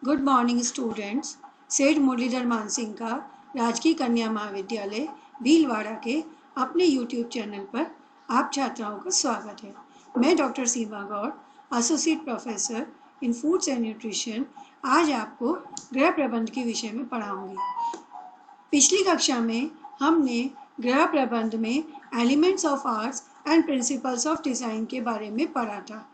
Good morning students. सेठ मुरलीधर मानसिंह का राजकीय कन्या महाविद्यालय भीलवाड़ा के अपने यूट्यूब चैनल पर आप छात्राओं का स्वागत है। मैं doctor Seema Gaur, associate professor in foods and nutrition, आज आपको गृह प्रबंध के विषय में पढ़ाऊंगी। पिछली कक्षा में हमने गृह प्रबंध में elements of arts and principles of design के बारे में पढ़ा था।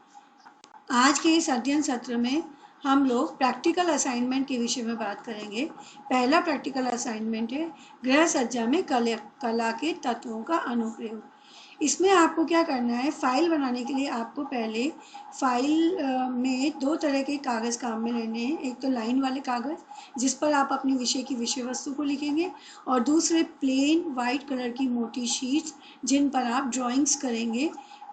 आज के इस अध्ययन सत्र में हम लोग प्रैक्टिकल असाइनमेंट के विषय में बात करेंगे। पहला प्रैक्टिकल असाइनमेंट है गृह सज्जा में कला के तत्वों का अनुप्रयोग। इसमें आपको क्या करना है, फाइल बनाने के लिए आपको पहले फाइल में दो तरह के कागज़ काम में लेने हैं। एक तो लाइन वाले कागज़ जिस पर आप अपनी विषय की विषय वस्तु को लिखेंगे, और दूसरे प्लेन वाइट कलर की मोटी शीट्स जिन पर आप ड्राइंग्स करेंगे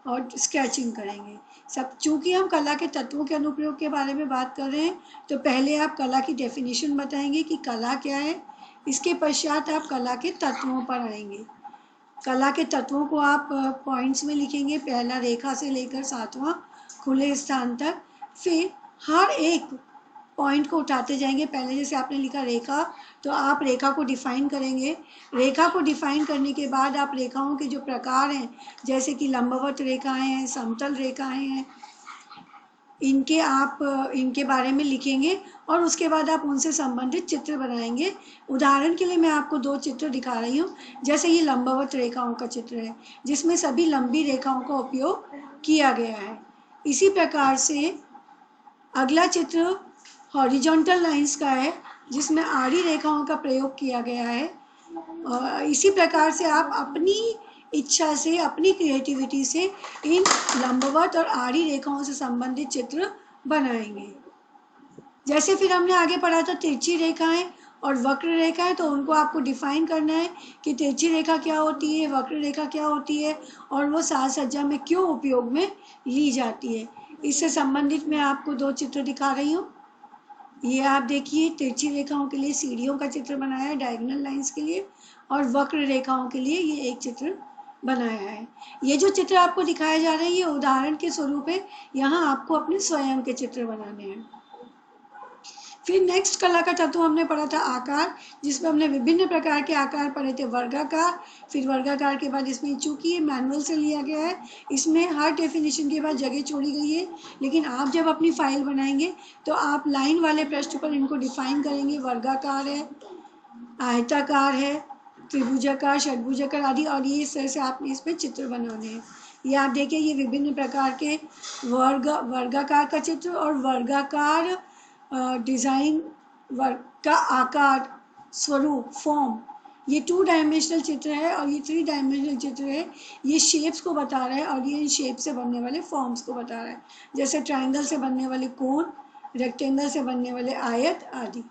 और स्केचिंग करेंगे। सब चूँकि हम कला के तत्वों के अनुप्रयोग के बारे में बात कर रहे हैं, तो पहले आप कला की डेफिनेशन बताएंगे कि कला क्या है। इसके पश्चात आप कला के तत्वों पर आएंगे। कला के तत्वों को आप पॉइंट्स में लिखेंगे, पहला रेखा से लेकर 7वां खुले स्थान तक। फिर हर एक पॉइंट को उठाते जाएंगे। पहले जैसे आपने लिखा रेखा, तो आप रेखा को डिफाइन करेंगे। रेखा को डिफाइन करने के बाद आप रेखाओं के जो प्रकार हैं, जैसे कि लंबवत रेखाएं हैं, समतल रेखाएं हैं, इनके बारे में लिखेंगे और उसके बाद आप उनसे संबंधित चित्र बनाएंगे। उदाहरण के लिए मैं आपको दो चित्र दिखा रही हूँ। जैसे ये लंबवत रेखाओं का चित्र है जिसमें सभी लंबी रेखाओं का उपयोग किया गया है। इसी प्रकार से अगला चित्र हॉरिजॉन्टल लाइंस का है जिसमें आड़ी रेखाओं का प्रयोग किया गया है। इसी प्रकार से आप अपनी इच्छा से, अपनी क्रिएटिविटी से इन लंबवत और आड़ी रेखाओं से संबंधित चित्र बनाएंगे। जैसे फिर हमने आगे पढ़ा था तिरछी रेखाएं और वक्र रेखाएं, तो उनको आपको डिफाइन करना है कि तिरछी रेखा क्या होती है, वक्र रेखा क्या होती है और वो साज सज्जा में क्यों उपयोग में ली जाती है। इससे संबंधित मैं आपको दो चित्र दिखा रही हूँ। ये आप देखिए, तिरछी रेखाओं के लिए सीढ़ियों का चित्र बनाया है, डायगोनल लाइंस के लिए, और वक्र रेखाओं के लिए ये एक चित्र बनाया है। ये जो चित्र आपको दिखाए जा रहे हैं ये उदाहरण के स्वरूप है, यहाँ आपको अपने स्वयं के चित्र बनाने हैं। फिर नेक्स्ट कला का तत्व हमने पढ़ा था आकार, जिसमें हमने विभिन्न प्रकार के आकार पढ़े थे। वर्गाकार, फिर वर्गाकार के बाद इसमें, चूंकि ये मैनुअल से लिया गया है, इसमें हर डेफिनेशन के बाद जगह छोड़ी गई है, लेकिन आप जब अपनी फाइल बनाएंगे तो आप लाइन वाले पृष्ठ पर इनको डिफाइन करेंगे। वर्गाकार है, आयताकार है, त्रिभुजाकार, षटभुजाकार आदि, और ये इस तरह से आपने इस पर चित्र बनाने हैं। ये आप देखिए, ये विभिन्न प्रकार के वर्गाकार का चित्र और वर्गाकार डिज़ाइन, वर्ग का आकार, स्वरूप, फॉर्म, ये 2 डायमेंशनल चित्र है और ये 3 डायमेंशनल चित्र है। ये शेप्स को बता रहा है और ये इन शेप से बनने वाले फॉर्म्स को बता रहा है, जैसे ट्रायंगल से बनने वाले कोण, रेक्टेंगल से बनने वाले आयत आदि।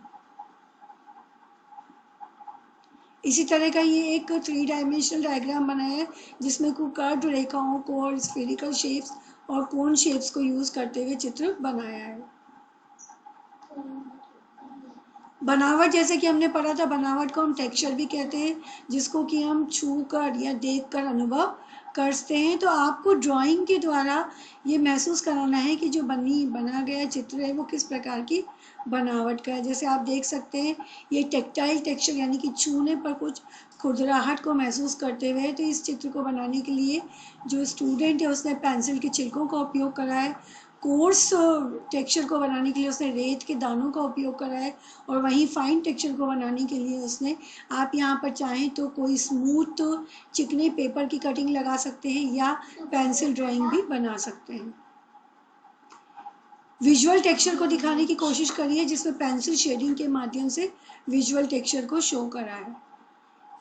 इसी तरह का ये एक 3 डायमेंशनल डायग्राम बनाया है जिसमें कुछ कर्व्ड रेखाओं को और स्फेरिकल शेप्स और कोन शेप्स को यूज करते हुए चित्र बनाया है। बनावट, जैसे कि हमने पढ़ा था, बनावट को हम टेक्सचर भी कहते हैं, जिसको कि हम छू कर या देख कर अनुभव करते हैं। तो आपको ड्राइंग के द्वारा ये महसूस कराना है कि जो बना गया चित्र है वो किस प्रकार की बनावट का है। जैसे आप देख सकते हैं ये टेक्टाइल टेक्सचर, यानी कि छूने पर कुछ खुरदराहट को महसूस करते हुए। तो इस चित्र को बनाने के लिए जो स्टूडेंट है उसने पेंसिल के छिलकों का उपयोग करा है। कोर्स टेक्सचर को बनाने के लिए उसने रेत के दानों का उपयोग करा है, और वहीं फाइन टेक्सचर को बनाने के लिए उसने, आप यहाँ पर चाहें तो कोई स्मूथ चिकने पेपर की कटिंग लगा सकते हैं या पेंसिल ड्राइंग भी बना सकते हैं। विजुअल टेक्सचर को दिखाने की कोशिश करिए, जिसमें पेंसिल शेडिंग के माध्यम से विजुअल टेक्सचर को शो करा है।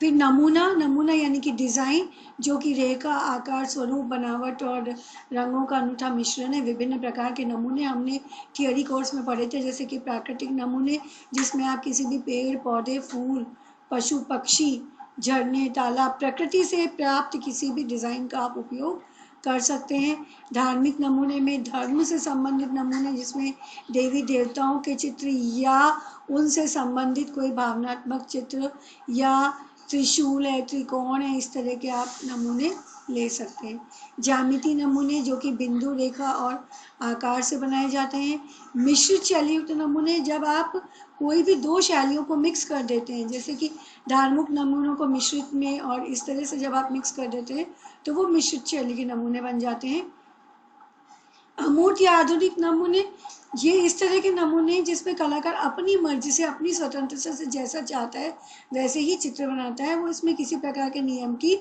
फिर नमूना यानी कि डिज़ाइन, जो कि रेखा, आकार, स्वरूप, बनावट और रंगों का अनूठा मिश्रण है। विभिन्न प्रकार के नमूने हमने थियोरी कोर्स में पढ़े थे, जैसे कि प्राकृतिक नमूने, जिसमें आप किसी भी पेड़, पौधे, फूल, पशु, पक्षी, झरने, तालाब, प्रकृति से प्राप्त किसी भी डिज़ाइन का आप उपयोग कर सकते हैं। धार्मिक नमूने में धर्म से संबंधित नमूने, जिसमें देवी देवताओं के चित्र या उनसे संबंधित कोई भावनात्मक चित्र या त्रिशूल है, त्रिकोण है, इस तरह के आप नमूने ले सकते हैं। ज्यामिति नमूने जो कि बिंदु, रेखा और आकार से बनाए जाते हैं। मिश्रित शैलीयुक्त नमूने, जब आप कोई भी दो शैलियों को मिक्स कर देते हैं, जैसे कि धार्मिक नमूनों को मिश्रित में और इस तरह से जब आप मिक्स कर देते हैं तो वो मिश्रित शैली के नमूने बन जाते हैं। अमूर्त या आधुनिक नमूने, ये इस तरह के नमूने जिसमें कलाकार अपनी मर्जी से, अपनी स्वतंत्रता से जैसा चाहता है वैसे ही चित्र बनाता है। वो इसमें किसी प्रकार के नियम की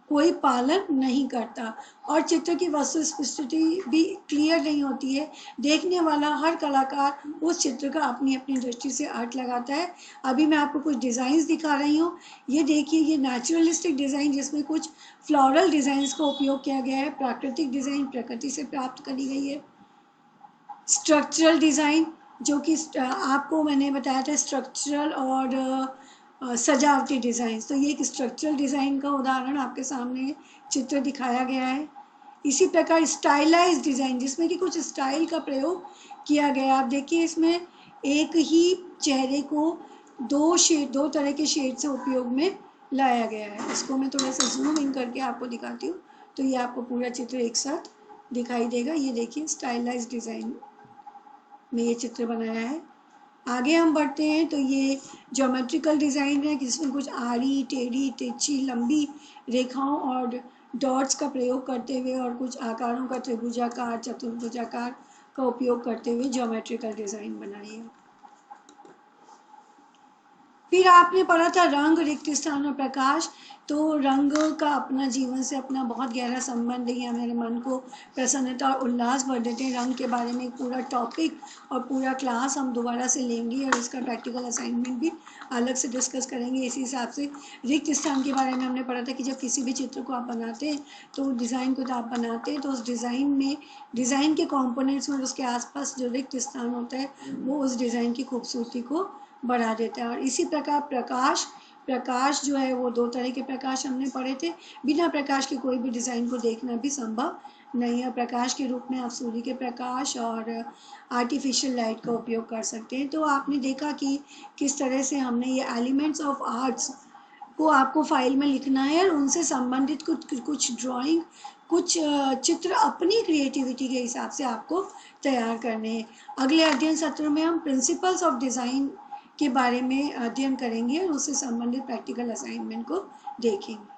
कोई पालन नहीं करता और चित्र की वस्तु स्पष्टि भी क्लियर नहीं होती है। देखने वाला हर कलाकार उस चित्र का अपनी अपनी दृष्टि से अर्थ लगाता है। अभी मैं आपको कुछ डिज़ाइंस दिखा रही हूँ। ये देखिए, ये नेचुरलिस्टिक डिज़ाइन जिसमें कुछ फ्लोरल डिज़ाइंस का उपयोग किया गया है। प्राकृतिक डिज़ाइन प्रकृति से प्राप्त करी गई है। स्ट्रक्चरल डिज़ाइन, जो कि आपको मैंने बताया था स्ट्रक्चरल और सजावटी डिज़ाइन, तो ये एक स्ट्रक्चरल डिज़ाइन का उदाहरण आपके सामने चित्र दिखाया गया है। इसी प्रकार स्टाइलाइज्ड डिज़ाइन, जिसमें कि कुछ स्टाइल का प्रयोग किया गया है। आप देखिए, इसमें एक ही चेहरे को दो तरह के शेड से उपयोग में लाया गया है। इसको मैं थोड़ा सा जूम इन करके आपको दिखाती हूँ तो ये आपको पूरा चित्र एक साथ दिखाई देगा। ये देखिए, स्टाइलाइज्ड डिज़ाइन में ये चित्र बनाया है। आगे हम बढ़ते हैं तो ये ज्योमेट्रिकल डिज़ाइन है, जिसमें कुछ आड़ी, टेढ़ी, तिरछी, लंबी रेखाओं और डॉट्स का प्रयोग करते हुए और कुछ आकारों का त्रिभुजाकार, चतुर्भुजाकार का उपयोग करते हुए ज्योमेट्रिकल डिज़ाइन बनाई है। फिर आपने पढ़ा था रंग, रिक्त स्थान और प्रकाश। तो रंग का अपना जीवन से अपना बहुत गहरा संबंध है। ये हमारे मन को प्रसन्नता और उल्लास भर देते हैं। रंग के बारे में एक पूरा टॉपिक और पूरा क्लास हम दोबारा से लेंगे और इसका प्रैक्टिकल असाइनमेंट भी अलग से डिस्कस करेंगे। इसी हिसाब से रिक्त स्थान के बारे में हमने पढ़ा था कि जब किसी भी चित्र को आप बनाते हैं तो डिज़ाइन को जब आप बनाते हैं तो उस डिज़ाइन में, डिज़ाइन के कॉम्पोनेंट्स में उसके आसपास जो रिक्त स्थान होता है वो उस डिज़ाइन की खूबसूरती को बढ़ा देता है। और इसी प्रकार प्रकाश जो है वो दो तरह के प्रकाश हमने पढ़े थे। बिना प्रकाश के कोई भी डिज़ाइन को देखना भी संभव नहीं है। प्रकाश के रूप में आप सूर्य के प्रकाश और आर्टिफिशियल लाइट का उपयोग कर सकते हैं। तो आपने देखा कि किस तरह से हमने ये एलिमेंट्स ऑफ आर्ट्स को आपको फाइल में लिखना है और उनसे संबंधित कुछ ड्राइंग, कुछ चित्र अपनी क्रिएटिविटी के हिसाब से आपको तैयार करने हैं। अगले अध्ययन सत्र में हम प्रिंसिपल्स ऑफ डिज़ाइन के बारे में अध्ययन करेंगे और उससे संबंधित प्रैक्टिकल असाइनमेंट को देखेंगे।